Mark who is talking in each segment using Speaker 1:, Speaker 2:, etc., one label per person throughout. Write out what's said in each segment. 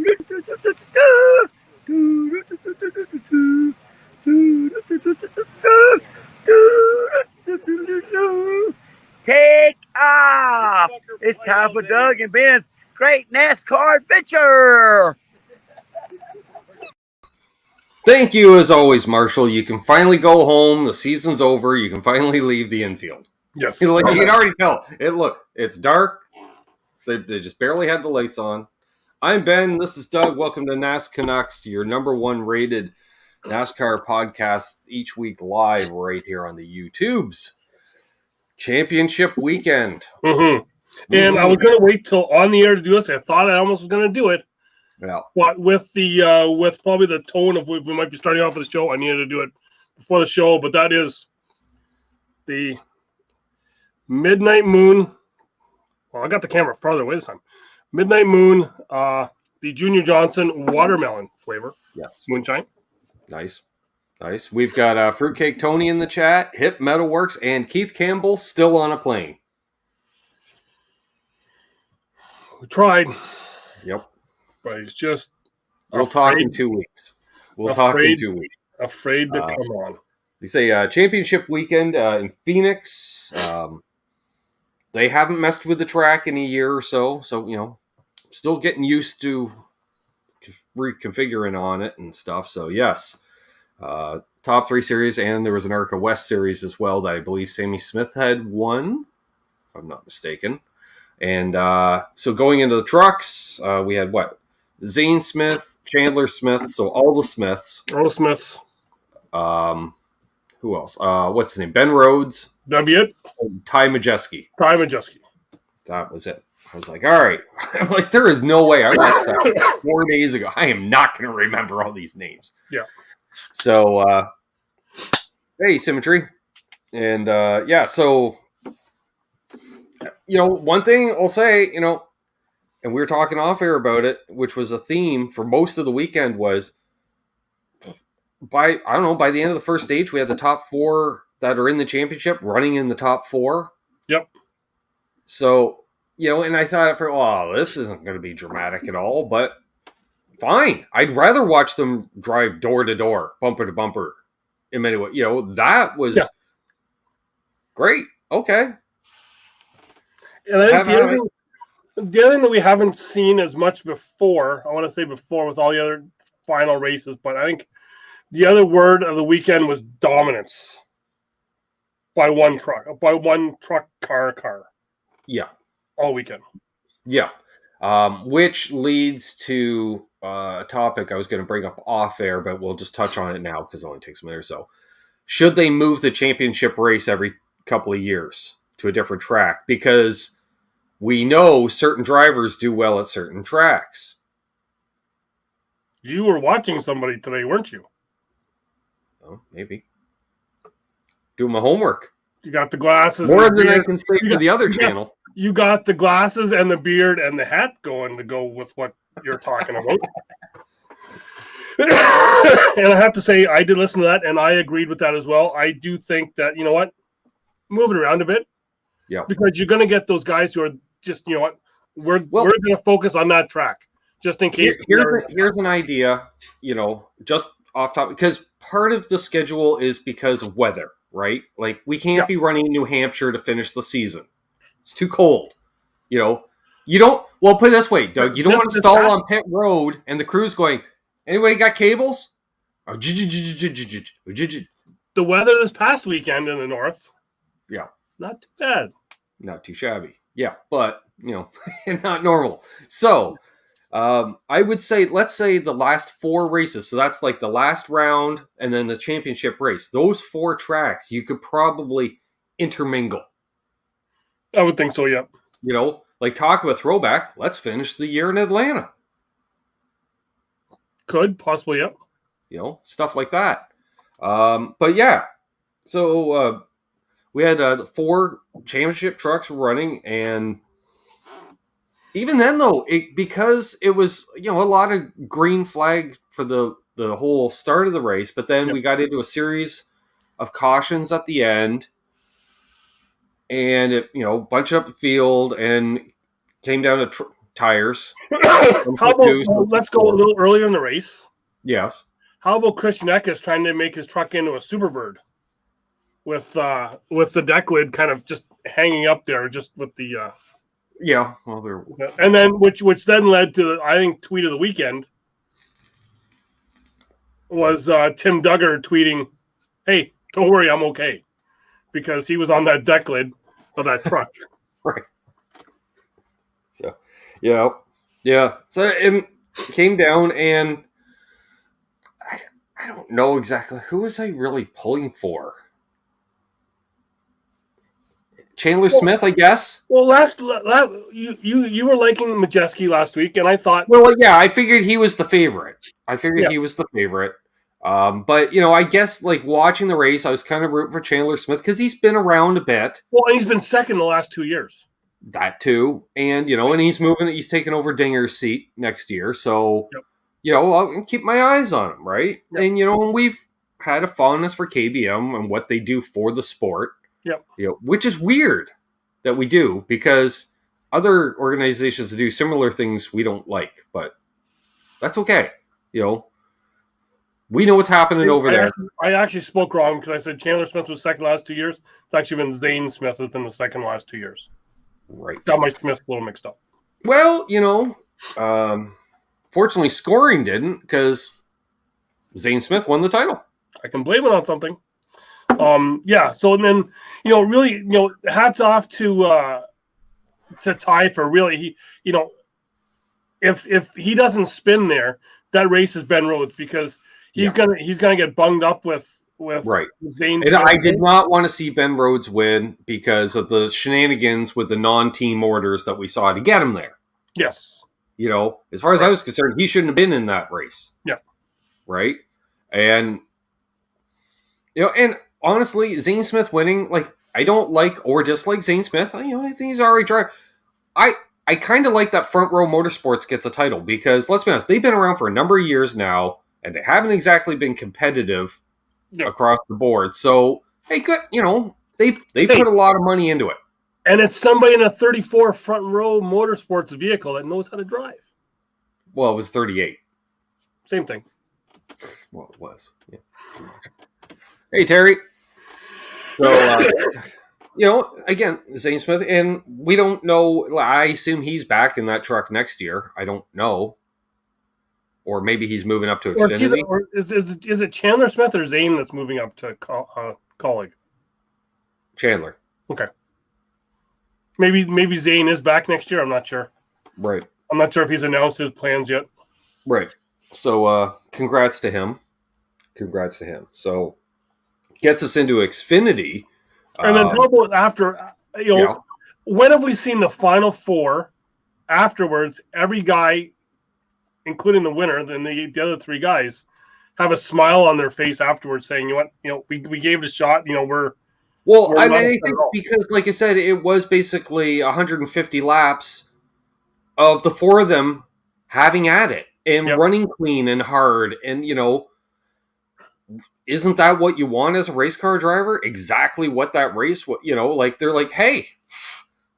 Speaker 1: Take off! It's time for Doug and Ben's Great NASCAR Adventure!
Speaker 2: Thank you, as always, Marshall. You can finally go home. The season's over. You can finally leave the infield.
Speaker 3: Yes.
Speaker 2: You can already tell. It's dark. They just barely had the lights on. I'm Ben. This is Doug. Welcome to NasCanucks, your number one rated NASCAR podcast each week live right here on the YouTubes. Championship weekend.
Speaker 3: Mm-hmm. And I was going to wait till on the air to do this. I thought I almost was going to do it.
Speaker 2: Yeah.
Speaker 3: But with probably the tone of we might be starting off with the show, I needed to do it before the show. But that is the Midnight Moon. Well, I got the camera farther away this time. Midnight Moon, the Junior Johnson watermelon flavor.
Speaker 2: Yes.
Speaker 3: Moonshine.
Speaker 2: Nice. We've got Fruitcake Tony in the chat, Hip Metalworks, and Keith Campbell still on a plane.
Speaker 3: We tried.
Speaker 2: Yep.
Speaker 3: But he's just
Speaker 2: We'll talk in 2 weeks.
Speaker 3: Afraid to come on.
Speaker 2: They say championship weekend in Phoenix. They haven't messed with the track in a year or so. So, still getting used to reconfiguring on it and stuff. So, yes. Top 3 series, and there was an ARCA West series as well that I believe Sammy Smith had won, if I'm not mistaken. And so going into the trucks, we had Zane Smith, Chandler Smith, so all the Smiths.
Speaker 3: All the Smiths.
Speaker 2: Who else? What's his name? Ben Rhodes.
Speaker 3: That'd be it?
Speaker 2: Ty Majeski.
Speaker 3: That
Speaker 2: was it. I was like, all right. I'm like, there is no way. I watched that 4 days ago. I am not going to remember all these names.
Speaker 3: Yeah.
Speaker 2: So, hey, Symmetry. And, so, one thing I'll say, and we were talking off air about it, which was a theme for most of the weekend was by the end of the first stage, we had the top 4 that are in the championship running in the top 4.
Speaker 3: Yep.
Speaker 2: So, and I thought this isn't going to be dramatic at all, but fine. I'd rather watch them drive door to door, bumper to bumper in many ways. That was great. Okay.
Speaker 3: And I think the other thing that we haven't seen as much before, I want to say before with all the other final races, but I think the other word of the weekend was dominance by one truck car.
Speaker 2: Yeah.
Speaker 3: All weekend.
Speaker 2: Yeah. Which leads to a topic I was going to bring up off air, but we'll just touch on it now because it only takes a minute or so. Should they move the championship race every couple of years to a different track? Because we know certain drivers do well at certain tracks.
Speaker 3: You were watching somebody today, weren't you?
Speaker 2: Oh, maybe. Doing my homework.
Speaker 3: You got the glasses.
Speaker 2: More than I can say for the other channel.
Speaker 3: You got the glasses and the beard and the hat going to go with what you're talking about. And I have to say, I did listen to that, and I agreed with that as well. I do think that, move it around a bit.
Speaker 2: Yeah.
Speaker 3: Because you're going to get those guys who are just, we're going to focus on that track just in case.
Speaker 2: Here's an idea, just off top, because part of the schedule is because of weather, right? Like, we can't be running New Hampshire to finish the season. It's too cold. You don't, put it this way, Doug, you don't want to stall on pit road and the crew's going, anybody got cables?
Speaker 3: The weather this past weekend in the north.
Speaker 2: Yeah.
Speaker 3: Not too bad.
Speaker 2: Not too shabby. Yeah, but, not normal. So, I would say, let's say the last 4 races. So that's like the last round and then the championship race. Those 4 tracks, you could probably intermingle.
Speaker 3: I would think so, yeah.
Speaker 2: Like talk of a throwback, let's finish the year in Atlanta.
Speaker 3: Could, possibly, yeah.
Speaker 2: Stuff like that. But yeah, so we had 4 championship trucks running, and even then, though, because it was, a lot of green flag for the whole start of the race, but then we got into a series of cautions at the end, and it, bunched up the field and came down to tires.
Speaker 3: How about let's go a little earlier in the race?
Speaker 2: Yes.
Speaker 3: How about Christian Eckes trying to make his truck into a Superbird with the deck lid kind of just hanging up there, just with the
Speaker 2: yeah. Well, there.
Speaker 3: And then which then led to, I think, tweet of the weekend was Tim Duggar tweeting, "Hey, don't worry, I'm okay," because he was on that deck lid of that truck.
Speaker 2: Right. So, yeah. So it came down, and I don't know exactly who was I really pulling for. Chandler Smith, I guess.
Speaker 3: Well, last you were liking Majeski last week, and I thought,
Speaker 2: well, yeah, I figured he was the favorite. He was the favorite. But I guess like watching the race, I was kind of rooting for Chandler Smith because he's been around a bit.
Speaker 3: Well, and he's been second the last 2 years.
Speaker 2: That too, and and he's taking over Dinger's seat next year, so I'll keep my eyes on him, right? Yep. And we've had a fondness for KBM and what they do for the sport.
Speaker 3: Yep.
Speaker 2: Which is weird that we do, because other organizations do similar things we don't like, but that's okay. We know what's happening over there.
Speaker 3: I actually spoke wrong because I said Chandler Smith was second the last 2 years. It's actually been Zane Smith who's been the second the last 2 years.
Speaker 2: Right.
Speaker 3: Got my Smith a little mixed up.
Speaker 2: Well, fortunately scoring didn't, because Zane Smith won the title.
Speaker 3: I can blame it on something. So and then really hats off to Ty for really if he doesn't spin there, that race is Ben Rhodes, because he's gonna get bunged up with
Speaker 2: right.
Speaker 3: Zane.
Speaker 2: And I did not want to see Ben Rhodes win because of the shenanigans with the non-team orders that we saw to get him there.
Speaker 3: Yes.
Speaker 2: As far as I was concerned, he shouldn't have been in that race.
Speaker 3: Yeah.
Speaker 2: Right. And and honestly, Zane Smith winning, like, I don't like or dislike Zane Smith. I think he's already driver. I kind of like that Front Row Motorsports gets a title, because let's be honest, they've been around for a number of years now, and they haven't exactly been competitive across the board. So, hey, good, they put a lot of money into it.
Speaker 3: And it's somebody in a 34 Front Row Motorsports vehicle that knows how to drive.
Speaker 2: Well, it was 38.
Speaker 3: Same thing.
Speaker 2: Well, it was. Yeah. Hey, Terry. So, again, Zane Smith, and we don't know. I assume he's back in that truck next year. I don't know. Or maybe he's moving up to Xfinity.
Speaker 3: Or is it Chandler Smith or Zane that's moving up to colleague?
Speaker 2: Chandler.
Speaker 3: Okay. Maybe Zane is back next year. I'm not sure.
Speaker 2: Right.
Speaker 3: I'm not sure if he's announced his plans yet.
Speaker 2: Right. So, congrats to him. So, gets us into Xfinity.
Speaker 3: And then how about after, when have we seen the Final Four afterwards, every guy, including the winner, then the other three guys, have a smile on their face afterwards saying, we gave it a shot, we're...
Speaker 2: Well, I think because, like I said, it was basically 150 laps of the four of them having at it and running clean and hard, and, isn't that what you want as a race car driver? Exactly what that race was, like, they're like, hey,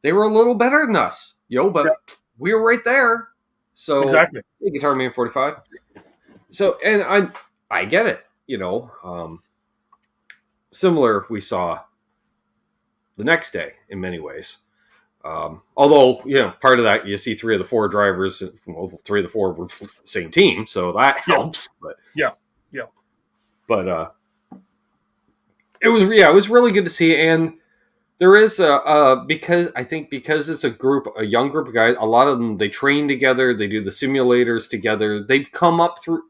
Speaker 2: they were a little better than us, but we were right there. So,
Speaker 3: exactly.
Speaker 2: Hey, Guitar Man 45. So, and I get it, similar we saw the next day in many ways. Although, part of that, you see three of the four drivers, three of the four were the same team, so that helps. But
Speaker 3: yeah.
Speaker 2: But it was really good to see, and there is because it's a young group of guys. A lot of them, they train together, they do the simulators together. They've come up through.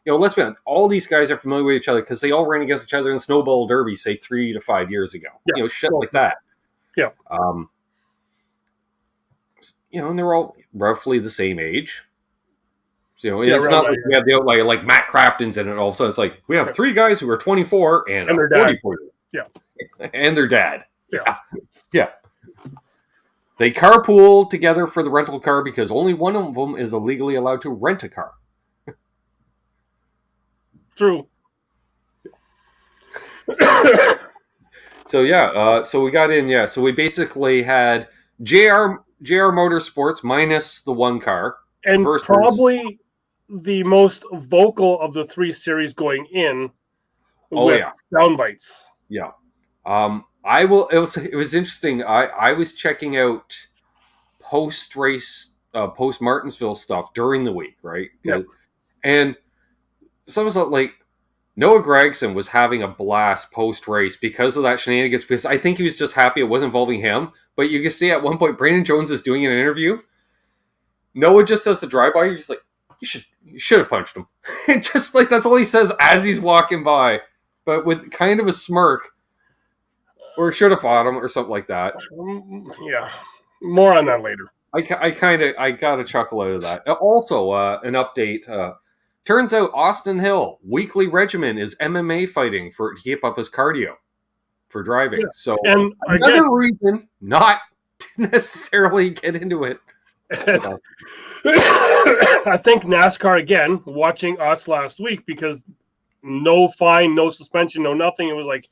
Speaker 2: Let's be honest, all these guys are familiar with each other because they all ran against each other in Snowball Derby, say 3 to 5 years ago.
Speaker 3: Yeah.
Speaker 2: Shit like that.
Speaker 3: Yeah.
Speaker 2: And they're all roughly the same age. It's not like we have the outlier like Matt Crafton's in it. All of a sudden, it's like we have three guys who are 24 and
Speaker 3: their
Speaker 2: 44.
Speaker 3: Yeah,
Speaker 2: and their dad.
Speaker 3: Yeah.
Speaker 2: They carpool together for the rental car because only one of them is illegally allowed to rent a car.
Speaker 3: True.
Speaker 2: So so we got in. So we basically had JR JR Motorsports minus the one car
Speaker 3: and
Speaker 2: versus
Speaker 3: probably the most vocal of the 3 series going in with sound bites.
Speaker 2: Yeah. I will. It was interesting. I was checking out post race, post Martinsville stuff during the week, right?
Speaker 3: Yep.
Speaker 2: And some was like Noah Gragson was having a blast post race because of that shenanigans. Because I think he was just happy it wasn't involving him. But you can see at one point Brandon Jones is doing an interview. Noah just does the drive by. You're just like, you should have punched him. And just like that's all he says as he's walking by, but with kind of a smirk. Or should have fought him, or something like that.
Speaker 3: Yeah, more on that later.
Speaker 2: I got a chuckle out of that. Also, an update. Turns out Austin Hill weekly regimen is MMA fighting to keep up his cardio for driving. Yeah. So
Speaker 3: and
Speaker 2: another reason not to necessarily get into it.
Speaker 3: I think NASCAR again watching us last week because no fine, no suspension, no nothing. It was like.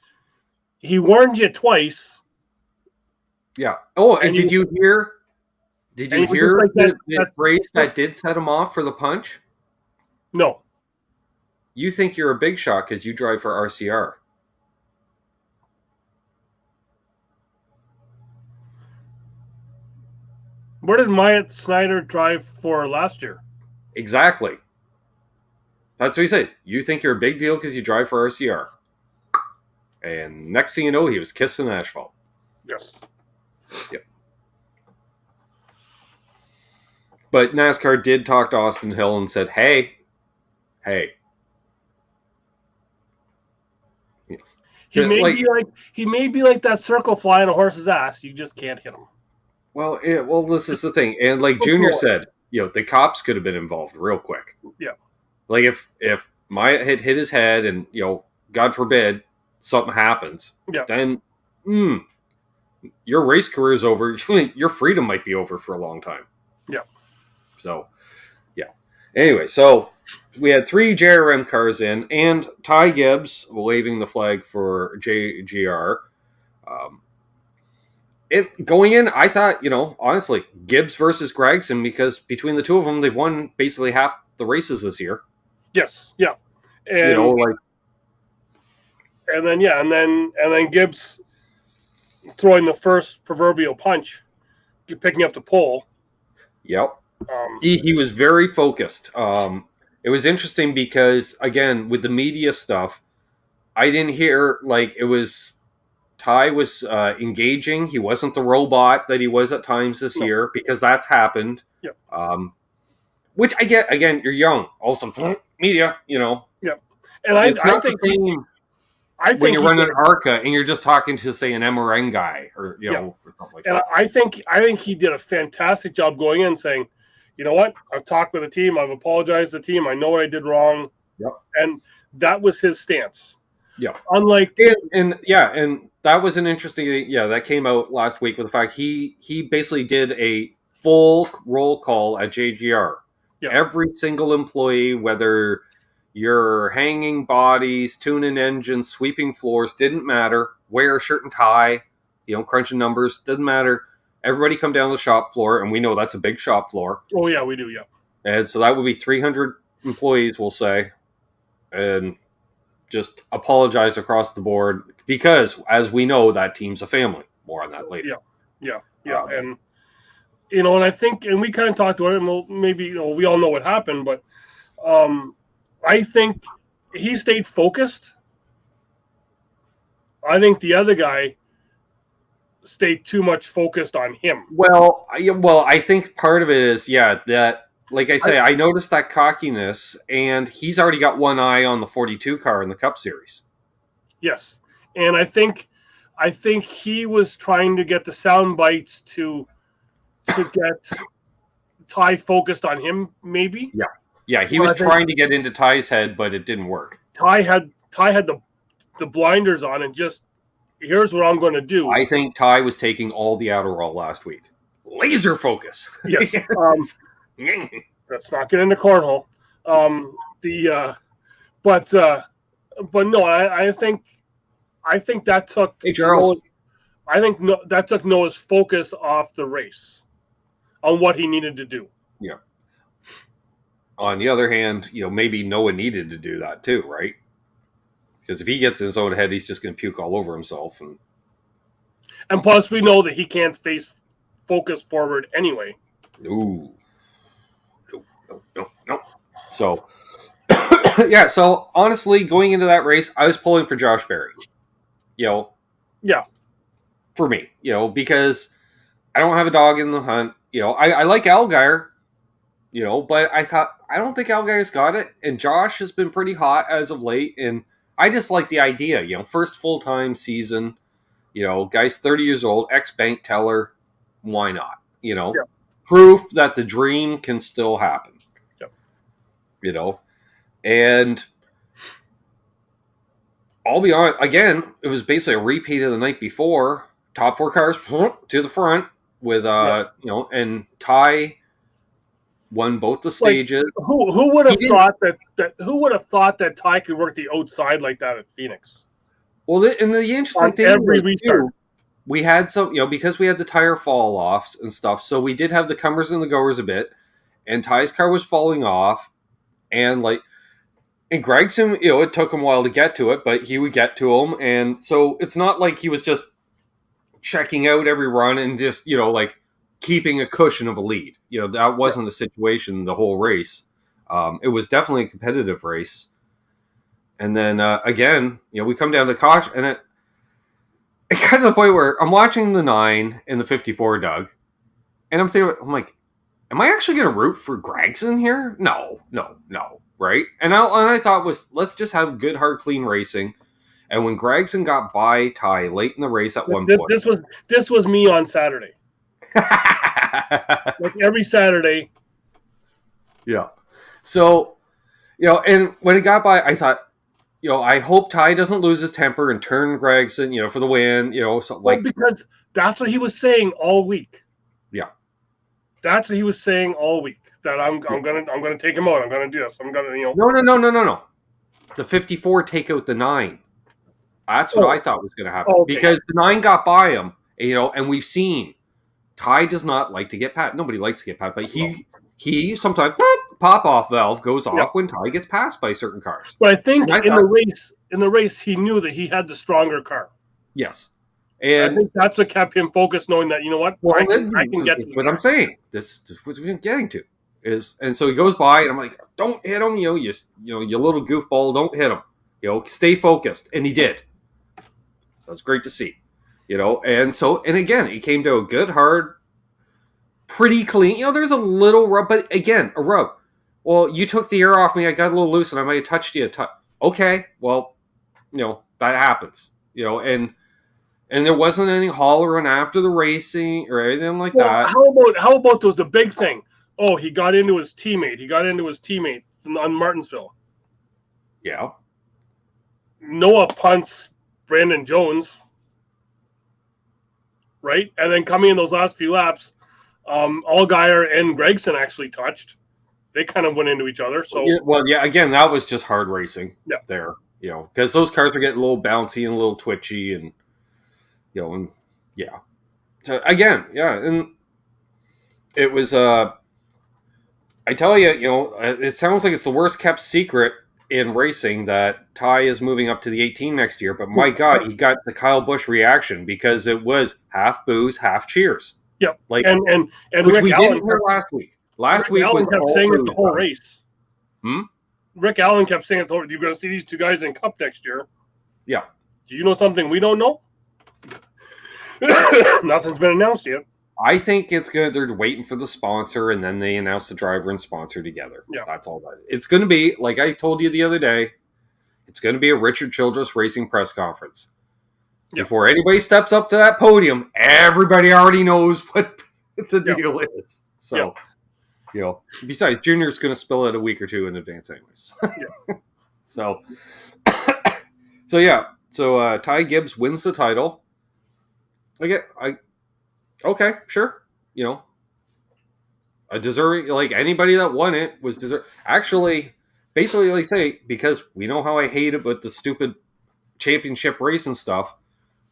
Speaker 3: He warned you twice.
Speaker 2: Yeah. Oh, and did you hear? Did you hear like that race that did set him off for the punch?
Speaker 3: No.
Speaker 2: You think you're a big shot because you drive for RCR.
Speaker 3: Where did Myatt Snyder drive for last year?
Speaker 2: Exactly. That's what he said. You think you're a big deal because you drive for RCR. And next thing you know, he was kissing asphalt.
Speaker 3: Yes.
Speaker 2: Yep. But NASCAR did talk to Austin Hill and said, hey.
Speaker 3: He may be like that circle fly on a horse's ass. You just can't hit him.
Speaker 2: Well, this is the thing. And like Junior said, the cops could have been involved real quick.
Speaker 3: Yeah.
Speaker 2: Like if Myatt had hit his head and, God forbid, something happens, then your race career is over. Your freedom might be over for a long time.
Speaker 3: Yeah.
Speaker 2: So, yeah. Anyway, so we had 3 JRM cars in, and Ty Gibbs waving the flag for JGR. Going in, I thought, honestly, Gibbs versus Gragson, because between the two of them, they've won basically half the races this year.
Speaker 3: Yes. Yeah. And, And then Gibbs throwing the first proverbial punch, picking up the pole.
Speaker 2: Yep. He was very focused. It was interesting because, again, with the media stuff, I didn't hear, Ty was engaging. He wasn't the robot that he was at times this year, because that's happened.
Speaker 3: Yep.
Speaker 2: Which I get. Again, you're young. Also, media,
Speaker 3: Yep. And
Speaker 2: it's not the same. I think when you're running an ARCA and you're just talking to, say, an MRN guy or or something like that.
Speaker 3: I think he did a fantastic job going in and saying, you know what, I've talked with the team, I've apologized to the team, I know what I did wrong.
Speaker 2: Yep.
Speaker 3: And that was his stance.
Speaker 2: Yeah.
Speaker 3: Unlike
Speaker 2: and that was an interesting thing. Yeah, that came out last week with the fact he basically did a full roll call at JGR. Yeah. Every single employee, whether you're hanging bodies, tuning engines, sweeping floors, didn't matter. Wear a shirt and tie, crunching numbers, didn't matter. Everybody come down the shop floor, and we know that's a big shop floor.
Speaker 3: Oh, yeah, we do, yeah.
Speaker 2: And so that would be 300 employees, we'll say, and just apologize across the board because, as we know, that team's a family. More on that later.
Speaker 3: Yeah. And, and I think, and we kind of talked about it, and maybe, we all know what happened, but I think he stayed focused. I think the other guy stayed too much focused on him.
Speaker 2: Well, I think part of it is, that, like I say, I noticed that cockiness, and he's already got one eye on the 42 car in the Cup Series.
Speaker 3: Yes, and I think he was trying to get the sound bites to get Ty focused on him, maybe.
Speaker 2: Yeah, he was trying to get into Ty's head, but it didn't work.
Speaker 3: Ty had the blinders on and just, here's what I'm going to do.
Speaker 2: I think Ty was taking all the Adderall last week. Laser focus.
Speaker 3: Yes. Let's not get into cornhole. But no, I think that took.
Speaker 2: Hey, Charles.
Speaker 3: That took Noah's focus off the race. on what he needed to do.
Speaker 2: Yeah. On the other hand, maybe Noah needed to do that too, right? Because if he gets in his own head, he's just going to puke all over himself.
Speaker 3: And plus, we know that he can't focus forward anyway.
Speaker 2: No. So, yeah. So honestly, going into that race, I was pulling for Josh Berry.
Speaker 3: Yeah.
Speaker 2: For me, because I don't have a dog in the hunt. I like Allgaier, but I don't think Allgaier's got it. And Josh has been pretty hot as of late. And I just like the idea, first full-time season, guy's 30 years old, ex-bank teller. Why not?
Speaker 3: Yeah.
Speaker 2: Proof that the dream can still happen.
Speaker 3: Yeah.
Speaker 2: And I'll be honest, again, it was basically a repeat of the night before. Top 4 cars to the front with, and Ty won both the stages.
Speaker 3: Who would have thought that? Who would have thought that Ty could work the outside like that at Phoenix?
Speaker 2: Well, and the interesting thing
Speaker 3: every
Speaker 2: was,
Speaker 3: restart,
Speaker 2: we had some, because we had the tire fall offs and stuff. So we did have the comers and the goers a bit, and Ty's car was falling off, and Gregson, it took him a while to get to it, but he would get to him, and so it's not like he was just checking out every run and just keeping a cushion of a lead. That wasn't the situation the whole race. It was definitely a competitive race. And then again, we come down to caution, and it got to the point where I'm watching the 9 and the 54, Doug, and I'm like, am I actually going to root for Gregson here? No, right? And I thought let's just have good, hard, clean racing. And when Gregson got by Ty late in the race at one point,
Speaker 3: this was me on Saturday. Like every Saturday.
Speaker 2: Yeah. So, and when it got by, I thought, I hope Ty doesn't lose his temper and turn Gregson, for the win,
Speaker 3: because that's what he was saying all week.
Speaker 2: Yeah.
Speaker 3: That's what he was saying all week. That I'm gonna take him out. I'm gonna do this. I'm gonna
Speaker 2: No. The 54 take out the 9. That's what I thought was going to happen. Okay. Because the 9 got by him, and we've seen Ty does not like to get pat. Nobody likes to get pat, but he sometimes pop-off valve goes off when Ty gets passed by certain cars.
Speaker 3: But I think in the race, he knew that he had the stronger car.
Speaker 2: Yes. And
Speaker 3: I think that's what kept him focused, knowing that, I can get to this.
Speaker 2: What I'm saying. This is what we're getting to. And so he goes by, and I'm like, don't hit him, you little goofball, don't hit him. Stay focused. And he did. That's great to see, and again, it came to a good, hard, pretty clean. There's a little rub, but again, a rub. Well, you took the air off me. I got a little loose, and I might have touched you. Okay, well, that happens, and there wasn't any hollering after the racing or anything like that.
Speaker 3: How about those? The big thing. Oh, he got into his teammate. On Martinsville.
Speaker 2: Yeah.
Speaker 3: Noah punts Brandon Jones, right? And then coming in those last few laps, Allgaier and Gregson actually touched. They kind of went into each other. So
Speaker 2: again, that was just hard racing.
Speaker 3: Yeah.
Speaker 2: There, because those cars are getting a little bouncy and a little twitchy, and and yeah. So again, and it was I tell you, it sounds like it's the worst kept secret in racing that Ty is moving up to the 18 next year, but my God, he got the Kyle Busch reaction because it was half boos, half cheers.
Speaker 3: Yep.
Speaker 2: And which
Speaker 3: Rick
Speaker 2: we
Speaker 3: Allen
Speaker 2: didn't hear last week. Last week
Speaker 3: Allen
Speaker 2: was
Speaker 3: kept saying it the whole race.
Speaker 2: Hmm?
Speaker 3: Rick Allen kept saying it the whole race. You're going to see these two guys in Cup next year.
Speaker 2: Yeah.
Speaker 3: Do you know something we don't know? Nothing's been announced yet.
Speaker 2: I think it's good. They're waiting for the sponsor, and then they announce the driver and sponsor together.
Speaker 3: Yeah.
Speaker 2: That's all that is. It's going to be, like I told you the other day, it's going to be a Richard Childress Racing press conference. Yep. Before anybody steps up to that podium, everybody already knows what the deal is. So, besides, Junior's going to spill it a week or two in advance anyways. So Ty Gibbs wins the title. Okay, sure. A deserving, like anybody that won it was deserving. Actually, basically, like say, because we know how I hate it with the stupid championship race and stuff.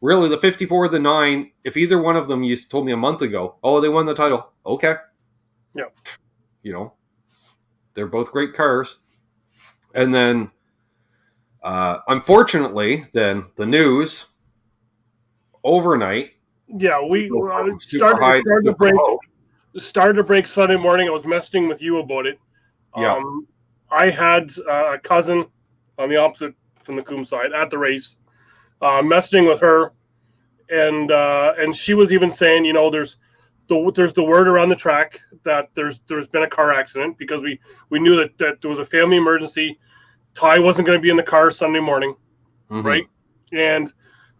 Speaker 2: Really, the 54 or the 9, if either one of them you told me a month ago, oh, they won the title. Okay,
Speaker 3: Yeah.
Speaker 2: You know, they're both great cars. And then, unfortunately, then the news overnight.
Speaker 3: Yeah, we
Speaker 2: From super
Speaker 3: started. It
Speaker 2: high to
Speaker 3: started to
Speaker 2: super
Speaker 3: break.
Speaker 2: low.
Speaker 3: Started to break Sunday morning. I was messaging with you about it.
Speaker 2: Yeah.
Speaker 3: I had a cousin on the opposite from the Coombe side at the race, messaging with her, and she was even saying, there's the word around the track that there's been a car accident because we knew that there was a family emergency. Ty wasn't going to be in the car Sunday morning,
Speaker 2: Mm-hmm.
Speaker 3: right? And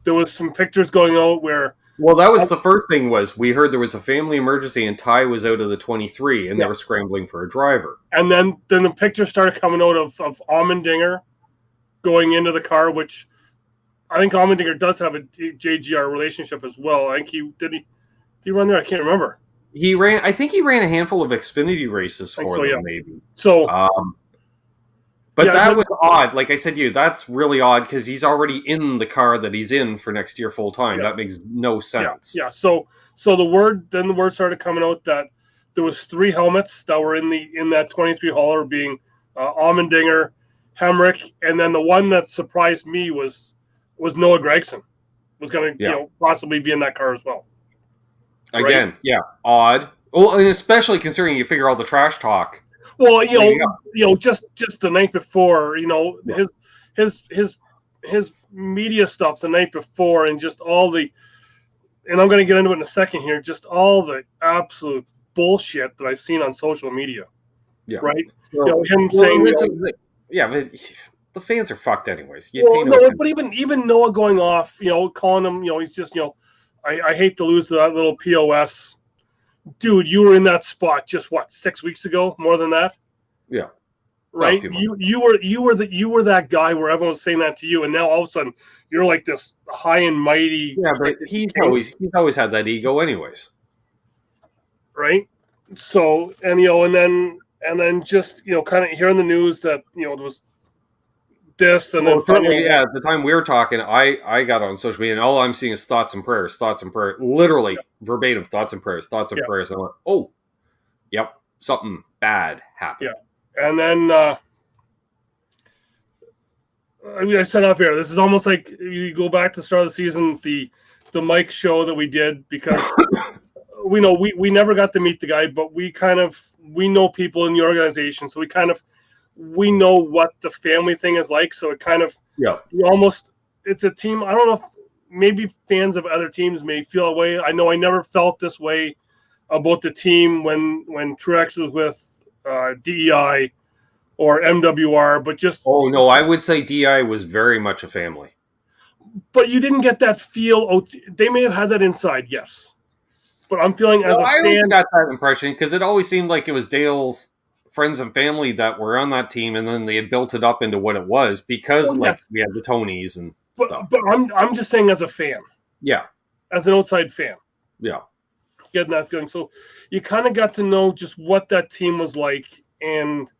Speaker 3: there was some pictures going out where.
Speaker 2: Well, that was the first thing. Was we heard there was a family emergency and Ty was out of the 23, and they were scrambling for a driver.
Speaker 3: And then the pictures started coming out of Allmendinger going into the car, which I think Allmendinger does have a JGR relationship as well. I think did he run there? I can't remember.
Speaker 2: He ran. I think he ran a handful of Xfinity races for them,
Speaker 3: yeah.
Speaker 2: maybe.
Speaker 3: So,
Speaker 2: but that was odd. Like I said to you, that's really odd because he's already in the car that he's in for next year full time. That makes no sense.
Speaker 3: Yeah. So the word started coming out that there was 3 helmets that were in that 23 hauler, being Allmendinger, Hemrick, and then the one that surprised me was Noah Gregson was going to possibly be in that car as well.
Speaker 2: Again, right? Odd. Well, and especially considering you figure all the trash talk.
Speaker 3: Well, just the night before, his media stuff the night before, and just all the, and I'm going to get into it in a second here, just all the absolute bullshit that I've seen on social media. Yeah. Right. So, him saying,
Speaker 2: but the fans are fucked anyways.
Speaker 3: But even Noah going off, calling him, he's just, I hate to lose that little POS. Dude, you were in that spot just 6 weeks ago? More than that?
Speaker 2: Yeah.
Speaker 3: Right? You were that guy where everyone was saying that to you, and now all of a sudden you're like this high and mighty.
Speaker 2: Yeah, but he's always had that ego anyways.
Speaker 3: Right? So, and then just kind of hearing the news that there was this, and then
Speaker 2: finally, at the time we were talking, I got on social media and all I'm seeing is thoughts and prayers, literally verbatim, thoughts and prayers. And I went, oh, yep, something bad happened.
Speaker 3: Yeah. And then I said up here, this is almost like you go back to the start of the season, the Mike show that we did, because we never got to meet the guy, but we know people in the organization, so we know what the family thing is like. So it kind of, it's a team. I don't know if maybe fans of other teams may feel a way. I know I never felt this way about the team when Truex was with DEI or MWR, but just.
Speaker 2: Oh, no, I would say DEI was very much a family.
Speaker 3: But you didn't get that feel. They may have had that inside, yes. But I'm feeling as a fan. I
Speaker 2: always got that impression because it always seemed like it was Dale's friends and family that were on that team, and then they had built it up into what it was because we had the Tonys and stuff.
Speaker 3: But I'm just saying as a fan.
Speaker 2: Yeah.
Speaker 3: As an outside fan.
Speaker 2: Yeah.
Speaker 3: Getting that feeling. So you kind of got to know just what that team was like, and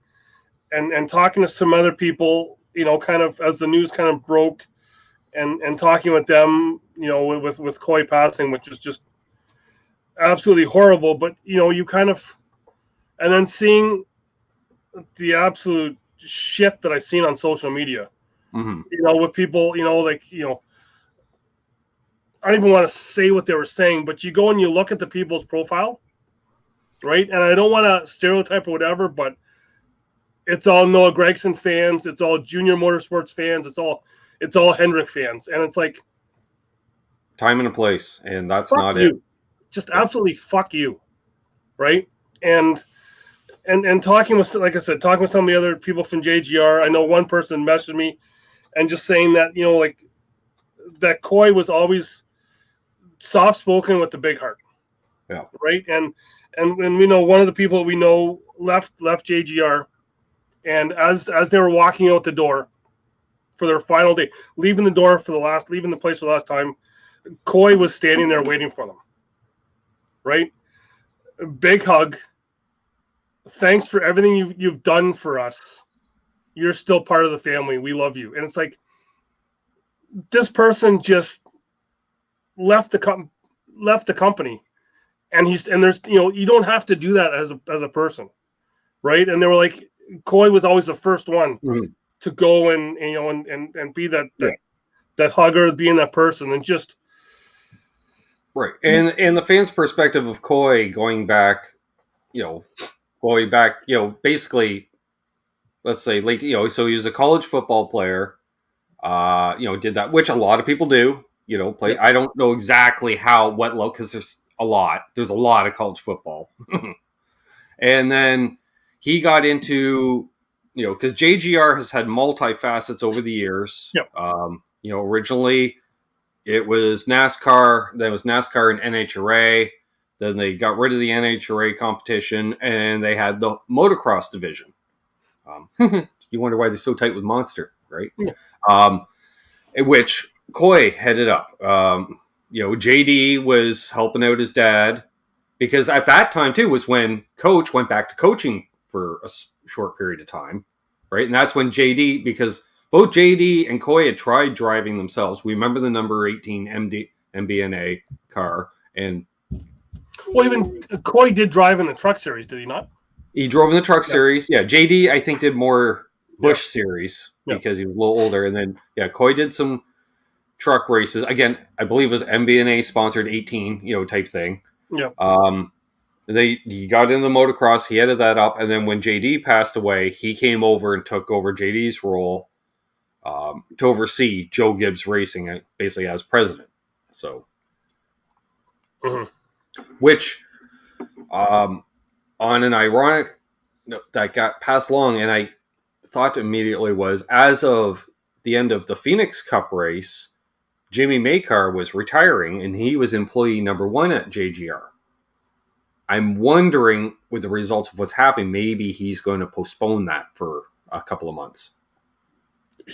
Speaker 3: talking to some other people, kind of as the news kind of broke, and talking with them, with Coy passing, which is just absolutely horrible. But you kind of, and then seeing the absolute shit that I've seen on social media, with people, I don't even want to say what they were saying, but you go and you look at the people's profile, right? And I don't want to stereotype or whatever, but it's all Noah Gregson fans, it's all Junior Motorsports fans, it's all Hendrick fans, and it's like
Speaker 2: time and a place, and that's not it.
Speaker 3: Just absolutely fuck you, right? And talking with, like I said, talking with some of the other people from JGR, I know one person messaged me and just saying that, like that Coy was always soft spoken with the big heart.
Speaker 2: Yeah.
Speaker 3: Right. And we know one of the people we know left JGR, and as they were walking out the door for their final day, leaving the place for the last time, Coy was standing there waiting for them. Right. Big hug. Thanks for everything you've done for us. You're still part of the family. We love you. And it's like, this person just left the company, and there's you don't have to do that as a person, right? And they were like, Coy was always the first one to go and and be that hugger, being that person, and just
Speaker 2: right. And the fans' perspective of Coy going back, basically, let's say late, so he was a college football player, did that, which a lot of people do, play. I don't know exactly what low, because there's a lot of college football. And then he got into, because JGR has had multi-facets over the years. Originally it was NASCAR, then it was NASCAR and NHRA. Then they got rid of the NHRA competition and they had the motocross division. You wonder why they're so tight with Monster, right? Yeah. Which Coy headed up. JD was helping out his dad, because at that time too was when Coach went back to coaching for a short period of time, right? And that's when JD, because both JD and Coy had tried driving themselves. We remember the number 18 MBNA car, and
Speaker 3: even Coy did drive in the truck series, did he not?
Speaker 2: He drove in the truck series. Yeah, JD I think did more Busch series because he was a little older, and then Coy did some truck races. Again, I believe it was MBNA sponsored 18, type thing.
Speaker 3: Yeah.
Speaker 2: He got into motocross. He headed that up, and then when JD passed away, he came over and took over JD's role to oversee Joe Gibbs Racing, basically as president. So, which, on an ironic note that got passed along, and I thought immediately was, as of the end of the Phoenix Cup race, Jimmy Makar was retiring, and he was employee number 1 at JGR. I'm wondering, with the results of what's happening, maybe he's going to postpone that for a couple of months.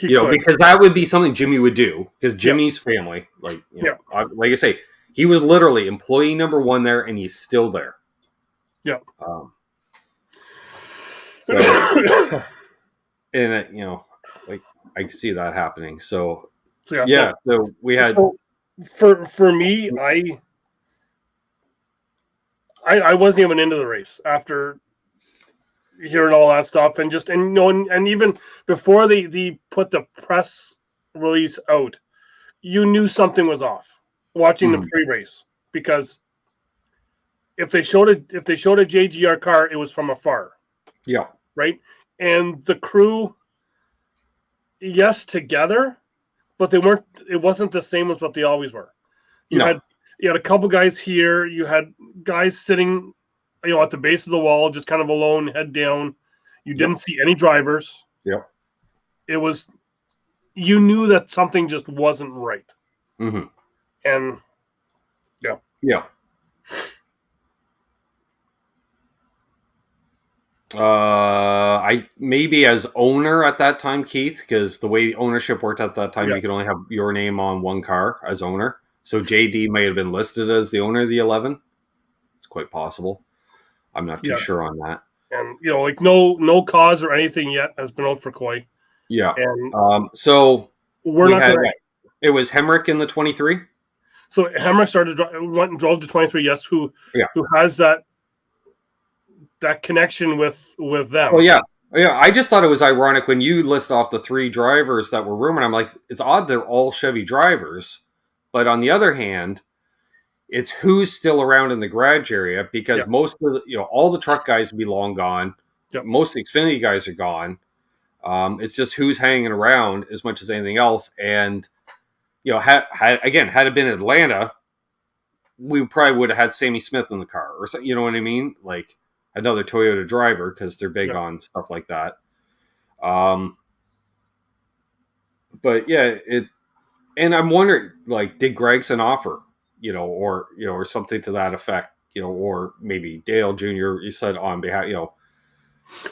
Speaker 2: Because that would be something Jimmy would do, because Jimmy's family, like I say, he was literally employee number 1 there, and he's still there.
Speaker 3: Yeah.
Speaker 2: So, and I can see that happening. So we had.
Speaker 3: So for me, I wasn't even into the race after hearing all that stuff, and even before they put the press release out, you knew something was off watching the pre-race, because if they showed a JGR car, it was from afar.
Speaker 2: Yeah.
Speaker 3: Right. And the crew, yes, together, but they weren't. It wasn't the same as what they always were. You had a couple guys here. You had guys sitting, at the base of the wall, just kind of alone, head down. You didn't see any drivers.
Speaker 2: Yeah.
Speaker 3: It was. You knew that something just wasn't right.
Speaker 2: Mm-hmm.
Speaker 3: And
Speaker 2: yeah. I maybe as owner at that time, Keith, because the way the ownership worked at that time, you could only have your name on one car as owner. So JD may have been listed as the owner of the 11. It's quite possible. I'm not too sure on that.
Speaker 3: And no cause or anything yet has been out for Coy.
Speaker 2: Yeah.
Speaker 3: And
Speaker 2: so
Speaker 3: we're not gonna.
Speaker 2: It was Hemrick in the 23.
Speaker 3: So Hemrick went and drove the 23. Yes, who has that connection with them.
Speaker 2: Oh yeah. I just thought it was ironic when you list off the 3 drivers that were rumored. I'm like, it's odd they're all Chevy drivers, but on the other hand, it's who's still around in the garage area, because most of all the truck guys would be long gone. Most of the Xfinity guys are gone. It's just who's hanging around as much as anything else. And had it been Atlanta, we probably would have had Sammy Smith in the car, or something. You know what I mean? Like another Toyota driver, because they're big on stuff like that. But and I'm wondering, like, did Gregson offer, or something to that effect, or maybe Dale Jr. You said on behalf,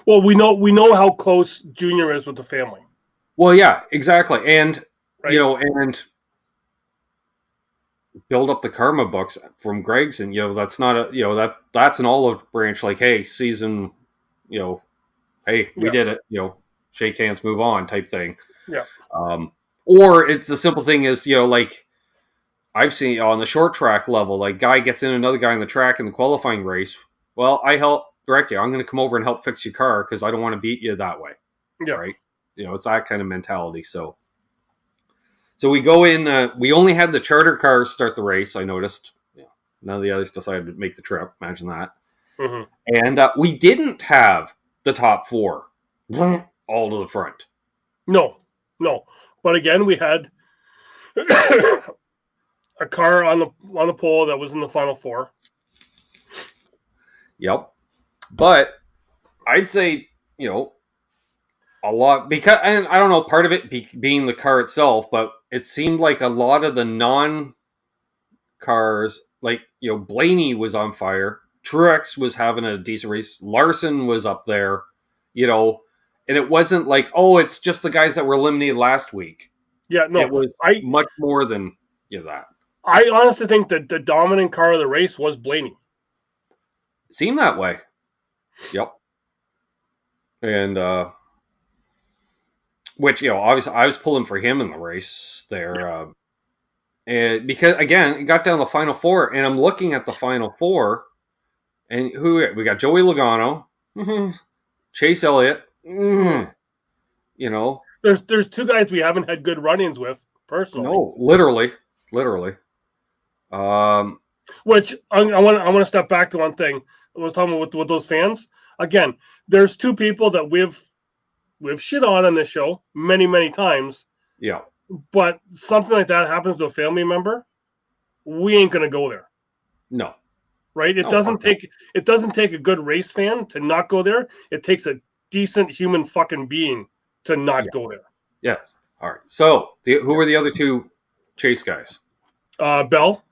Speaker 3: Well, we know how close Junior is with the family.
Speaker 2: Well, yeah, exactly, and and build up the karma books from Gregson. That's not that's an olive branch. Like, hey, season, hey, we did it. Shake hands, move on, type thing.
Speaker 3: Yeah.
Speaker 2: Or it's the simple thing is, like I've seen on the short track level, like guy gets in another guy on the track in the qualifying race. Well, I help direct you. I'm going to come over and help fix your car because I don't want to beat you that way,
Speaker 3: Yeah.
Speaker 2: right? It's that kind of mentality. So we go in. We only had the charter cars start the race. I noticed. None of the others decided to make the trip. Imagine that.
Speaker 3: Mm-hmm.
Speaker 2: And we didn't have the top four all to the front.
Speaker 3: No. But again, we had a car on the pole that was in the final four.
Speaker 2: Yep. But I'd say, a lot, because, and I don't know, part of it being the car itself, but it seemed like a lot of the non-cars, like, Blaney was on fire. Truex was having a decent race. Larson was up there, and it wasn't like, oh, it's just the guys that were eliminated last week.
Speaker 3: Yeah, no.
Speaker 2: It was much more than that.
Speaker 3: I honestly think that the dominant car of the race was Blaney.
Speaker 2: It seemed that way. Yep. And, which, obviously I was pulling for him in the race there. And because, again, it got down to the final four, and I'm looking at the final four, and we got Joey Logano, Chase Elliott,
Speaker 3: There's two guys we haven't had good run-ins with, personally.
Speaker 2: No, literally.
Speaker 3: Which, I want to step back to one thing. I was talking with those fans. Again, there's two people that we've shit on this show many, many times.
Speaker 2: Yeah.
Speaker 3: But something like that happens to a family member, we ain't gonna go there.
Speaker 2: No.
Speaker 3: Right? It doesn't take a good race fan to not go there. It takes a decent human fucking being to not go there.
Speaker 2: Yes. All right. So, who were the other two Chase guys?
Speaker 3: Bell,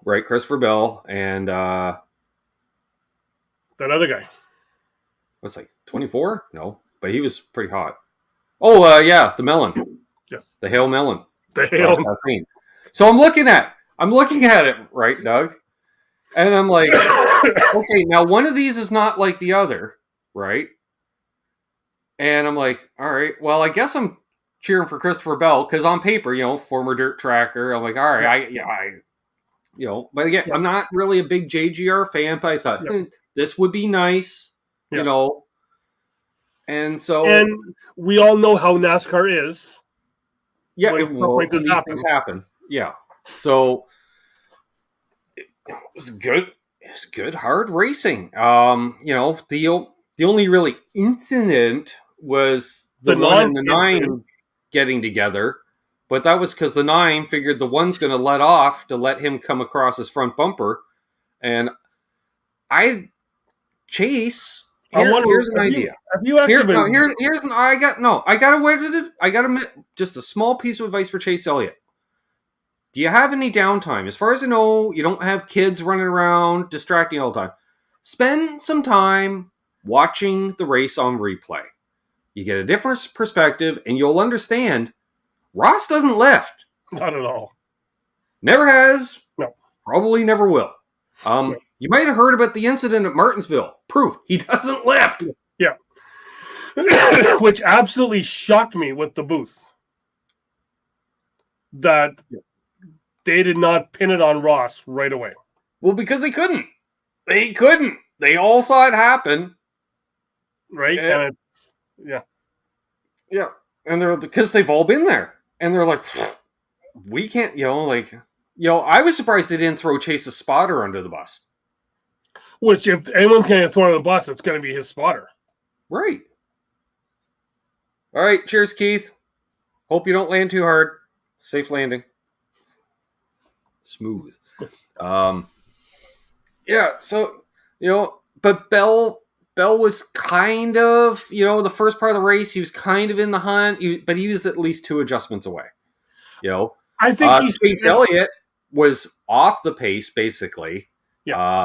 Speaker 2: right? Christopher Bell, and
Speaker 3: that other guy.
Speaker 2: What's like 24? No, but he was pretty hot. Oh, yeah, the melon.
Speaker 3: Yes.
Speaker 2: The Hale melon.
Speaker 3: The Hale.
Speaker 2: So I'm looking at it, right, Doug? And I'm like, okay, now one of these is not like the other, right? And I'm like, all right, well, I guess I'm cheering for Christopher Bell because on paper, former dirt tracker. I'm like, all right, but again, I'm not really a big JGR fan, but I thought this would be nice, and so. And
Speaker 3: we all know how NASCAR is.
Speaker 2: Yeah, these things happen. Yeah, so it was good. It was good, hard racing. The only really incident was the one and the 9 getting together, but that was because the 9 figured the 1's going to let off to let him come across his front bumper, and Chase. Here's an idea.
Speaker 3: Have you actually
Speaker 2: I got just a small piece of advice for Chase Elliott. Do you have any downtime? As far as I know, you don't have kids running around distracting all the time. Spend some time watching the race on replay. You get a different perspective, and you'll understand Ross doesn't lift.
Speaker 3: Not at all.
Speaker 2: Never has.
Speaker 3: No.
Speaker 2: Probably never will. You might have heard about the incident at Martinsville. Proof, he doesn't lift.
Speaker 3: Yeah. Which absolutely shocked me with the booth. That they did not pin it on Ross right away.
Speaker 2: Well, because they couldn't. They all saw it happen.
Speaker 3: Right? And it's, yeah.
Speaker 2: Yeah. And they're, because they've all been there. And they're like, we can't, I was surprised they didn't throw Chase's spotter under the bus.
Speaker 3: Which, if anyone's going to throw under the bus, it's going to be his spotter.
Speaker 2: Right. All right. Cheers, Keith. Hope you don't land too hard. Safe landing. Smooth. Yeah. So, but Bell was kind of, the first part of the race, he was kind of in the hunt, but he was at least 2 adjustments away.
Speaker 3: I think
Speaker 2: Chase Elliott was off the pace, basically.
Speaker 3: Yeah.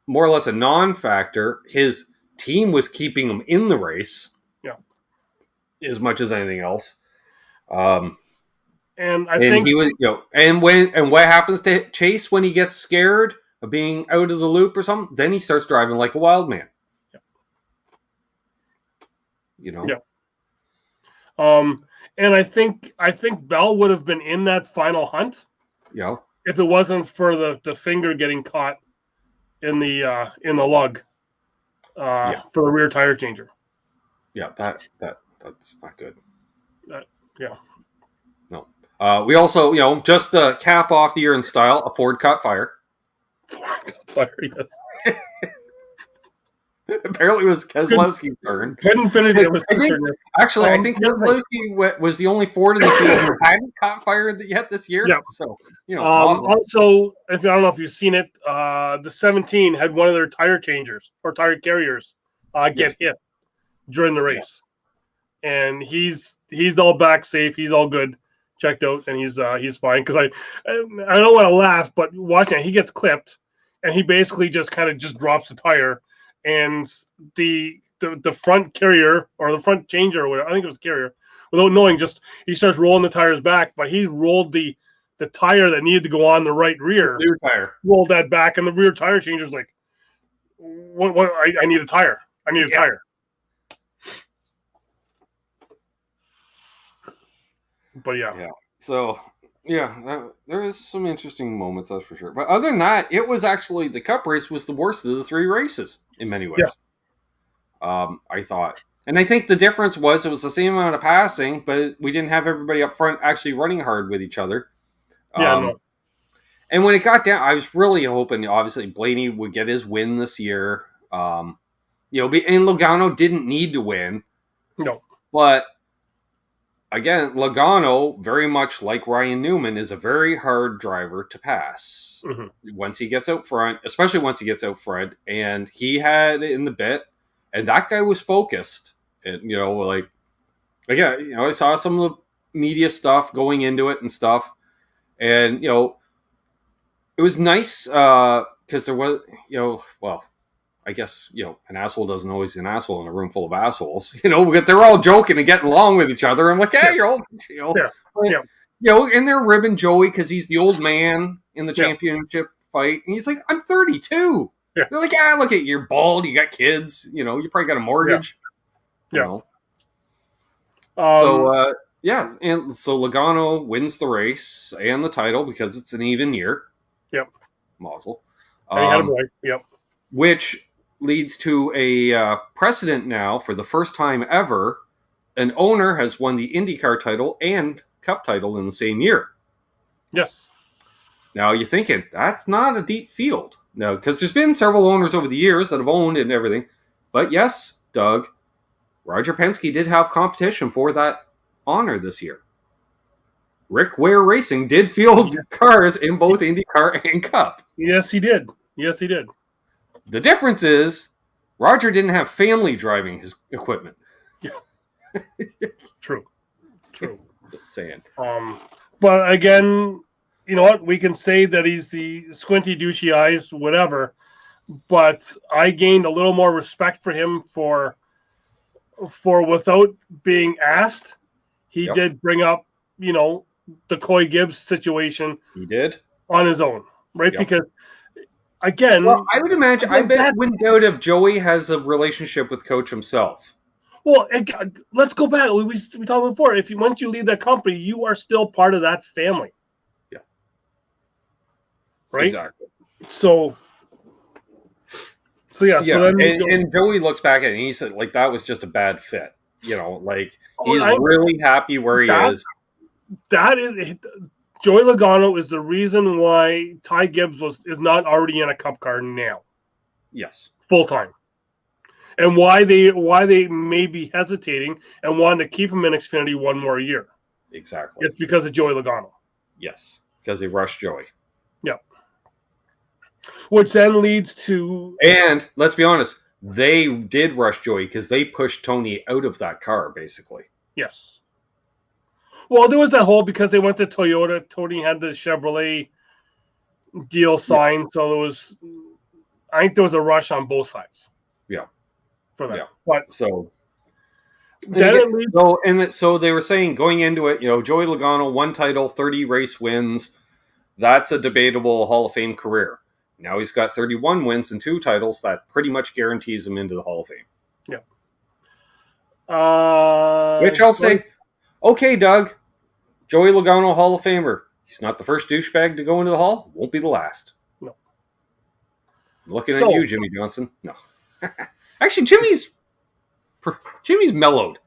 Speaker 2: More or less a non-factor. His team was keeping him in the race.
Speaker 3: Yeah.
Speaker 2: As much as anything else.
Speaker 3: And I think
Speaker 2: he was, and what happens to Chase when he gets scared of being out of the loop or something? Then he starts driving like a wild man.
Speaker 3: Yeah. And I think Bell would have been in that final hunt if it wasn't for the finger getting caught in the lug for the rear tire changer.
Speaker 2: Yeah, that's not good.
Speaker 3: Yeah.
Speaker 2: No. We also, just to cap off the year in style, a Ford caught fire.
Speaker 3: Yes.
Speaker 2: Apparently, it was Keselowski's turn.
Speaker 3: Couldn't finish it.
Speaker 2: I think Keselowski was the only Ford in the field who hadn't caught fire yet this year.
Speaker 3: Yeah.
Speaker 2: So,
Speaker 3: also, I don't know if you've seen it, the 17 had one of their tire changers or tire carriers get hit during the race, and he's all back safe. He's all good, checked out, and he's fine. Because I don't want to laugh, but watching it, he gets clipped, and he basically just drops the tire. And the front carrier or the front changer or whatever, I think it was carrier, without knowing, he starts rolling the tires back, but he rolled the tire that needed to go on the rear
Speaker 2: tire.
Speaker 3: Rolled that back, and the rear tire changer's like, what I need a tire. I need a tire. But yeah.
Speaker 2: So there is some interesting moments, that's for sure. But other than that, it was actually, the Cup race was the worst of the three races in many ways. I thought. And I think the difference was it was the same amount of passing, but we didn't have everybody up front actually running hard with each other. And when it got down, I was really hoping, obviously, Blaney would get his win this year. And Logano didn't need to win.
Speaker 3: No.
Speaker 2: But again, Logano, very much like Ryan Newman, is a very hard driver to pass.
Speaker 3: Mm-hmm.
Speaker 2: Once he gets out front, especially once he gets out front, and he had it in the bit, and that guy was focused. And, I saw some of the media stuff going into it and stuff, and, it was nice because there was, I guess, an asshole doesn't always an asshole in a room full of assholes, but they're all joking and getting along with each other. I'm like, hey, you're all, and they're ribbing Joey because he's the old man in the championship fight. And he's like, I'm 32.
Speaker 3: Yeah.
Speaker 2: They're like, look at you, you're bald, you got kids, you probably got a mortgage.
Speaker 3: Yeah.
Speaker 2: And so Logano wins the race and the title because it's an even year.
Speaker 3: Yep.
Speaker 2: Mazel.
Speaker 3: And he had a boy. Yep.
Speaker 2: Which leads to a precedent now for the first time ever. An owner has won the IndyCar title and Cup title in the same year.
Speaker 3: Yes.
Speaker 2: Now you're thinking, that's not a deep field. No, because there's been several owners over the years that have owned and everything. But yes, Doug, Roger Penske did have competition for that honor this year. Rick Ware Racing did field cars in both IndyCar and Cup.
Speaker 3: Yes, he did.
Speaker 2: The difference is Roger didn't have family driving his equipment.
Speaker 3: Yeah. True.
Speaker 2: Just saying.
Speaker 3: But again, you know what? We can say that he's the squinty, douchey eyes, whatever. But I gained a little more respect for him for without being asked. He did bring up, the Coy Gibbs situation.
Speaker 2: He did
Speaker 3: on his own, right? Yep. Because again,
Speaker 2: I would imagine. I bet wouldn't doubt if Joey has a relationship with Coach himself.
Speaker 3: Well, let's go back. We talked before. Once you leave that company, you are still part of that family.
Speaker 2: Yeah.
Speaker 3: Right.
Speaker 2: Exactly.
Speaker 3: So yeah.
Speaker 2: And Joey looks back at it and he said, that was just a bad fit. He's really happy where he is.
Speaker 3: That is Joey Logano is the reason why Ty Gibbs is not already in a Cup car now.
Speaker 2: Yes,
Speaker 3: full time, and why they may be hesitating and wanting to keep him in Xfinity one more year.
Speaker 2: Exactly,
Speaker 3: it's because of Joey Logano.
Speaker 2: Yes, because they rushed Joey.
Speaker 3: Yeah, which then leads to,
Speaker 2: and let's be honest, they did rush Joey because they pushed Tony out of that car, basically.
Speaker 3: Yes. Well, there was that whole because they went to Toyota. Tony had the Chevrolet deal signed, so I think there was a rush on both sides.
Speaker 2: Yeah,
Speaker 3: for that.
Speaker 2: Yeah.
Speaker 3: But
Speaker 2: so
Speaker 3: then
Speaker 2: so they were saying going into it, Joey Logano, 1 title, 30 race wins. That's a debatable Hall of Fame career. Now he's got 31 wins and 2 titles. That pretty much guarantees him into the Hall of Fame.
Speaker 3: Yeah.
Speaker 2: Which I'll say. Okay, Doug, Joey Logano, Hall of Famer. He's not the first douchebag to go into the hall. Won't be the last.
Speaker 3: No.
Speaker 2: I'm looking at you, Jimmy Johnson. No. Actually, Jimmy's mellowed.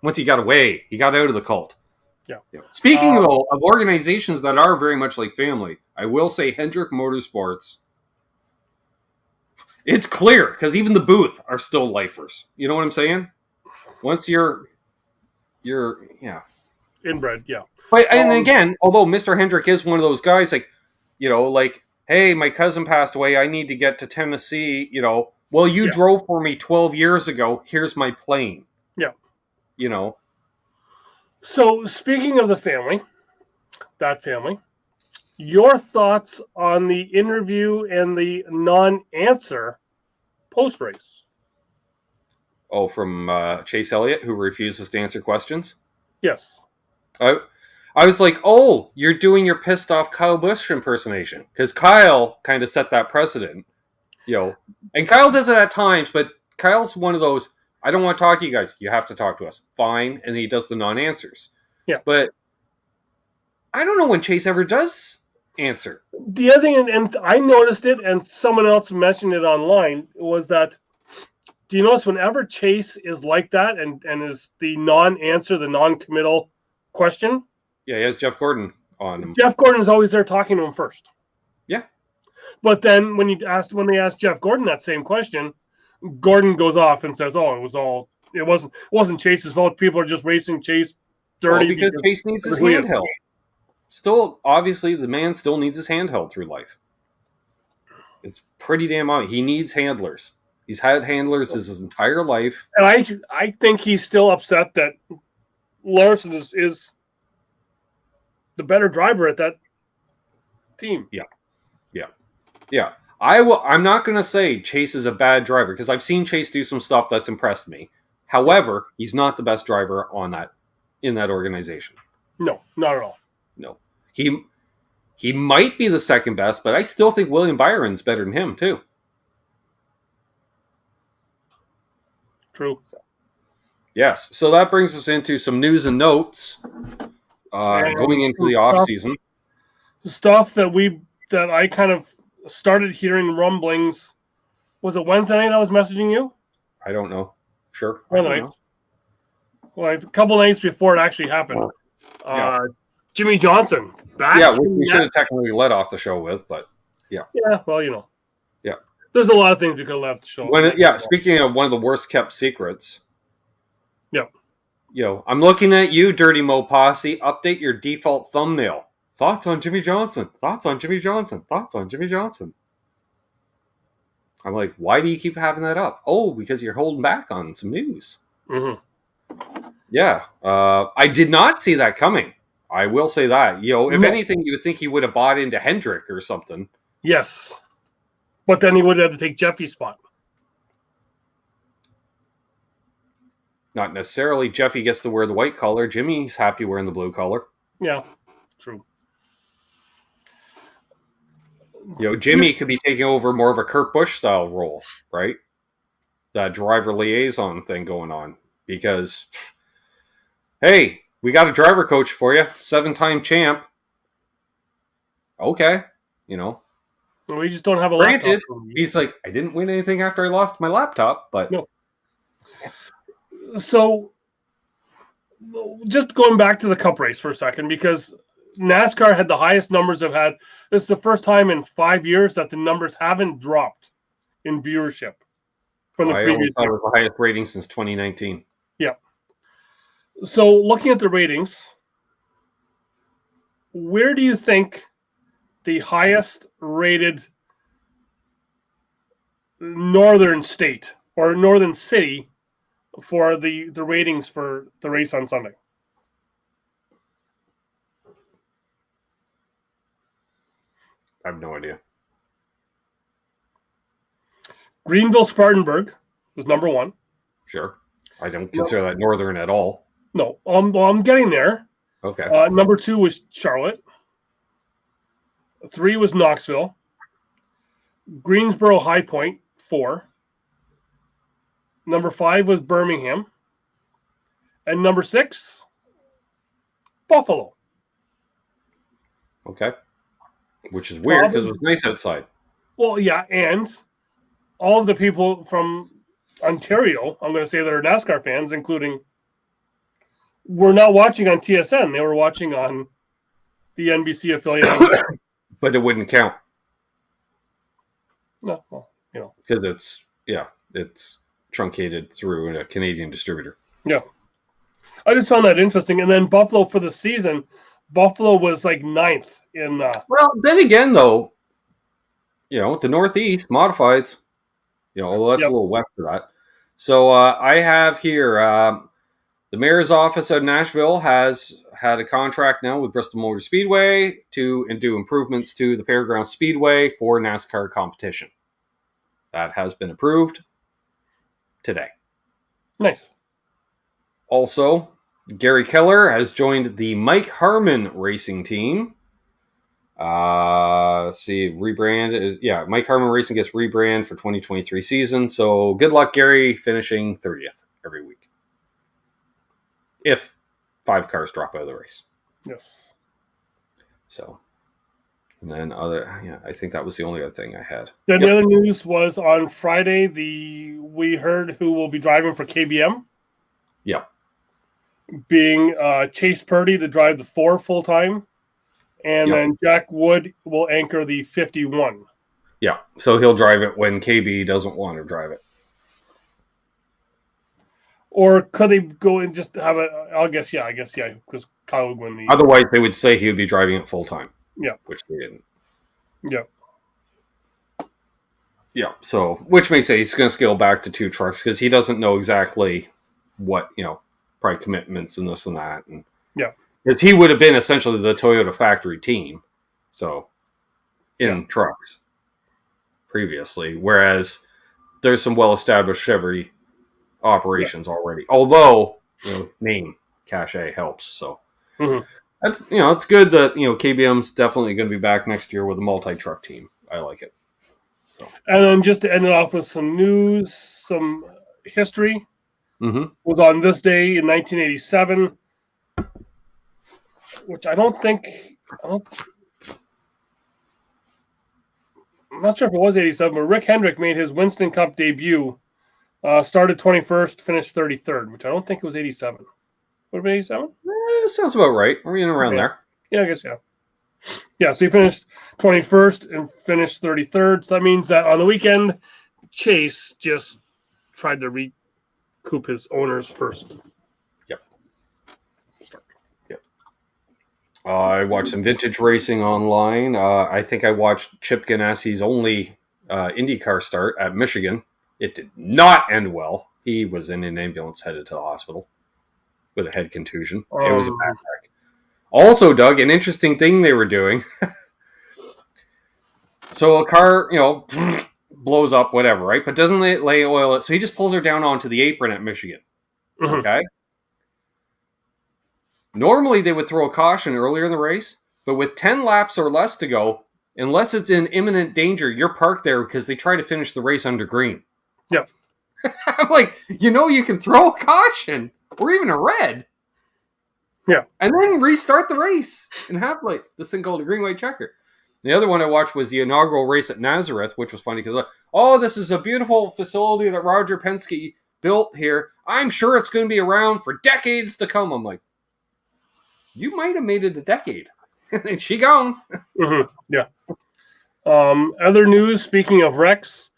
Speaker 2: Once he got away, he got out of the cult.
Speaker 3: Yeah.
Speaker 2: Speaking though of organizations that are very much like family, I will say Hendrick Motorsports. It's clear because even the booth are still lifers. You know what I'm saying? Once you're
Speaker 3: inbred, yeah.
Speaker 2: But and again, although Mr. Hendrick is one of those guys, like, hey, my cousin passed away. I need to get to Tennessee. Well, you drove for me 12 years ago. Here's my plane.
Speaker 3: Yeah.
Speaker 2: So
Speaker 3: speaking of the family, your thoughts on the interview and the non-answer post-race?
Speaker 2: Oh, from Chase Elliott, who refuses to answer questions?
Speaker 3: Yes.
Speaker 2: I was like, oh, you're doing your pissed off Kyle Busch impersonation. Because Kyle kind of set that precedent. And Kyle does it at times, but Kyle's one of those, I don't want to talk to you guys. You have to talk to us. Fine. And he does the non-answers.
Speaker 3: Yeah.
Speaker 2: But I don't know when Chase ever does answer.
Speaker 3: The other thing, and I noticed it, and someone else mentioned it online, was that, do you notice whenever Chase is like that and is the non-answer, the non-committal question?
Speaker 2: Yeah, he has Jeff Gordon on him.
Speaker 3: Jeff Gordon is always there talking to him first.
Speaker 2: Yeah.
Speaker 3: But then when they asked Jeff Gordon that same question, Gordon goes off and says, it wasn't Chase's fault. People are just racing Chase dirty.
Speaker 2: Because Chase needs his handheld. Still, obviously, the man still needs his handheld through life. It's pretty damn obvious. He needs handlers. He's had handlers his entire life.
Speaker 3: And I think he's still upset that Larson is the better driver at that team.
Speaker 2: Yeah. I'm not going to say Chase is a bad driver because I've seen Chase do some stuff that's impressed me. However, he's not the best driver in that organization.
Speaker 3: No, not at all.
Speaker 2: No. He might be the second best, but I still think William Byron's better than him too.
Speaker 3: True.
Speaker 2: Yes. So that brings us into some news and notes going into the off season.
Speaker 3: Stuff that I kind of started hearing rumblings. Was it Wednesday night I was messaging you?
Speaker 2: I don't know. Sure.
Speaker 3: Well, a couple nights before it actually happened. Jimmy Johnson back.
Speaker 2: Yeah, we should have technically let off the show with, but yeah.
Speaker 3: Yeah, well,
Speaker 2: Yeah.
Speaker 3: There's a lot of things we could have left the show.
Speaker 2: Speaking of one of the worst kept secrets.
Speaker 3: Yep.
Speaker 2: I'm looking at you, Dirty Mo Posse. Update your default thumbnail. Thoughts on Jimmy Johnson. Thoughts on Jimmy Johnson. Thoughts on Jimmy Johnson. I'm like, why do you keep having that up? Oh, because you're holding back on some news.
Speaker 3: Mm-hmm.
Speaker 2: Yeah. I did not see that coming. I will say that. If anything, you would think he would have bought into Hendrick or something.
Speaker 3: Yes. But then he would have to take Jeffy's spot.
Speaker 2: Not necessarily. Jeffy gets to wear the white collar. Jimmy's happy wearing the blue collar.
Speaker 3: Yeah, true.
Speaker 2: Jimmy could be taking over more of a Kurt Busch style role, right? That driver liaison thing going on. Because, hey, we got a driver coach for you. 7-time champ. Okay.
Speaker 3: We just don't have a
Speaker 2: Granted,
Speaker 3: laptop.
Speaker 2: He's like, I didn't win anything after I lost my laptop, but...
Speaker 3: No. So, just going back to the Cup race for a second, because NASCAR had the highest numbers they've had. This is the first time in 5 years that the numbers haven't dropped in viewership from the previous year.
Speaker 2: It was the highest rating since 2019.
Speaker 3: Yeah. So, looking at the ratings, where do you think the highest rated northern state or northern city for the ratings for the race on Sunday?
Speaker 2: I have no idea.
Speaker 3: Greenville Spartanburg was number one.
Speaker 2: Sure. I don't consider that northern at all.
Speaker 3: No, I'm getting there.
Speaker 2: Okay.
Speaker 3: Number 2 was Charlotte. 3 was Knoxville. Greensboro High Point, 4. Number 5 was Birmingham. And number 6, Buffalo.
Speaker 2: Okay. Which is weird because it was
Speaker 3: Probably,
Speaker 2: nice outside.
Speaker 3: well, yeah, and all of the people from Ontario, I'm going to say that are NASCAR fans, including, were not watching on TSN. They were watching on the NBC affiliate.
Speaker 2: But it wouldn't count
Speaker 3: No, well, you know.
Speaker 2: because it's truncated through a Canadian distributor.
Speaker 3: Yeah. I just found that interesting. And then Buffalo for the season, Buffalo was like 9th in.
Speaker 2: Well, then again, though, the Northeast modifieds, although that's
Speaker 3: Yep.
Speaker 2: a little west of that. So I have here the mayor's office of Nashville has had a contract now with Bristol Motor Speedway to do improvements to the Fairgrounds Speedway for NASCAR competition. That has been approved today.
Speaker 3: Nice.
Speaker 2: Also, Gary Keller has joined the Mike Harmon racing team. Let's see, rebrand. Yeah, Mike Harmon Racing gets rebrand for 2023 season. So good luck, Gary, finishing 30th every week. If 5 cars drop out of the race.
Speaker 3: Yes.
Speaker 2: So, and then I think that was the only other thing I had.
Speaker 3: Then the other news was on Friday, we heard who will be driving for KBM.
Speaker 2: Yep.
Speaker 3: Being Chase Purdy to drive the 4 full time. And then Jack Wood will anchor the 51.
Speaker 2: Yeah, so he'll drive it when KB doesn't want to drive it.
Speaker 3: Or could they go and just have a? I guess yeah, because Kyle would win the.
Speaker 2: Otherwise, they would say he would be driving it full time.
Speaker 3: Yeah,
Speaker 2: which they didn't.
Speaker 3: Yeah.
Speaker 2: Yeah, so which may say he's going to scale back to 2 trucks because he doesn't know exactly what probably commitments and this and that, and because he would have been essentially the Toyota factory team, so in trucks previously, whereas there's some well-established Chevy operations already. Although name cachet helps, so that's it's good that KBM's definitely going to be back next year with a multi-truck team. I like it. So.
Speaker 3: And then just to end it off with some news, some history was on this day in 1987. Which I'm not sure if it was 87, but Rick Hendrick made his Winston Cup debut. Started 21st, finished 33rd, which I don't think it was 87. Would it be 87?
Speaker 2: Sounds about right. We're in around there.
Speaker 3: Yeah, I guess, yeah. Yeah, so he finished 21st and finished 33rd. So that means that on the weekend, Chase just tried to recoup his owner's first.
Speaker 2: I watched some vintage racing online. I think I watched Chip Ganassi's only IndyCar start at Michigan. It did not end well. He was in an ambulance headed to the hospital with a head contusion. It was a bad wreck. Also, Doug, an interesting thing they were doing. So a car, blows up, whatever, right? But doesn't lay oil. So he just pulls her down onto the apron at Michigan. Okay? Normally, they would throw a caution earlier in the race, but with 10 laps or less to go, unless it's in imminent danger, you're parked there because they try to finish the race under green.
Speaker 3: Yep.
Speaker 2: I'm like, you can throw a caution or even a red.
Speaker 3: Yeah.
Speaker 2: And then restart the race and have this thing called a green, white checker. The other one I watched was the inaugural race at Nazareth, which was funny because, this is a beautiful facility that Roger Penske built here. I'm sure it's going to be around for decades to come. I'm like, you might have made it a decade. And she gone.
Speaker 3: Yeah. Other news, speaking of wrecks,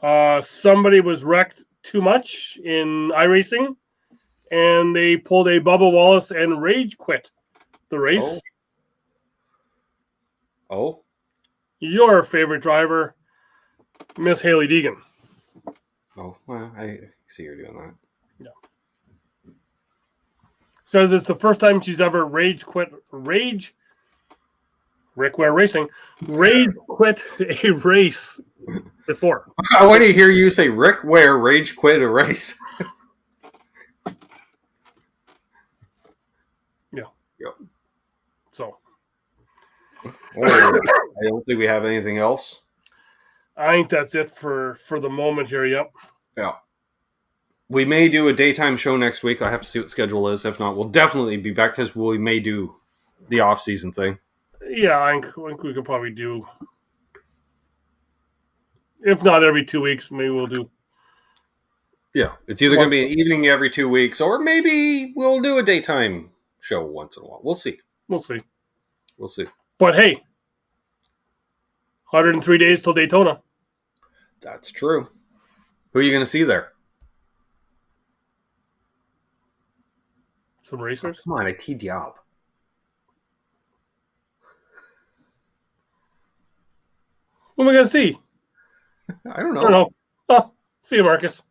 Speaker 3: somebody was wrecked too much in iRacing, and they pulled a Bubba Wallace and rage quit the race.
Speaker 2: Oh.
Speaker 3: Your favorite driver, Miss Haley Deegan.
Speaker 2: Oh, well, I see you're doing that.
Speaker 3: Says it's the first time she's ever rage quit a race before.
Speaker 2: I want to hear you say Rick Ware rage quit a race.
Speaker 3: Yeah.
Speaker 2: Yep.
Speaker 3: So.
Speaker 2: I don't think we have anything else.
Speaker 3: I think that's it for the moment here. Yep.
Speaker 2: Yeah. We may do a daytime show next week. I have to see what the schedule is. If not, we'll definitely be back because we may do the off-season thing.
Speaker 3: Yeah, I think we could probably do. If not every 2 weeks, maybe we'll do.
Speaker 2: Yeah, it's either going to be an evening every 2 weeks, or maybe we'll do a daytime show once in a while. We'll see.
Speaker 3: We'll see.
Speaker 2: We'll see.
Speaker 3: But hey, 103 days till Daytona.
Speaker 2: That's true. Who are you going to see there?
Speaker 3: Some racers.
Speaker 2: Come on, I teed you up.
Speaker 3: What am I going to see?
Speaker 2: I don't know.
Speaker 3: I don't know. Oh, see you, Marcus.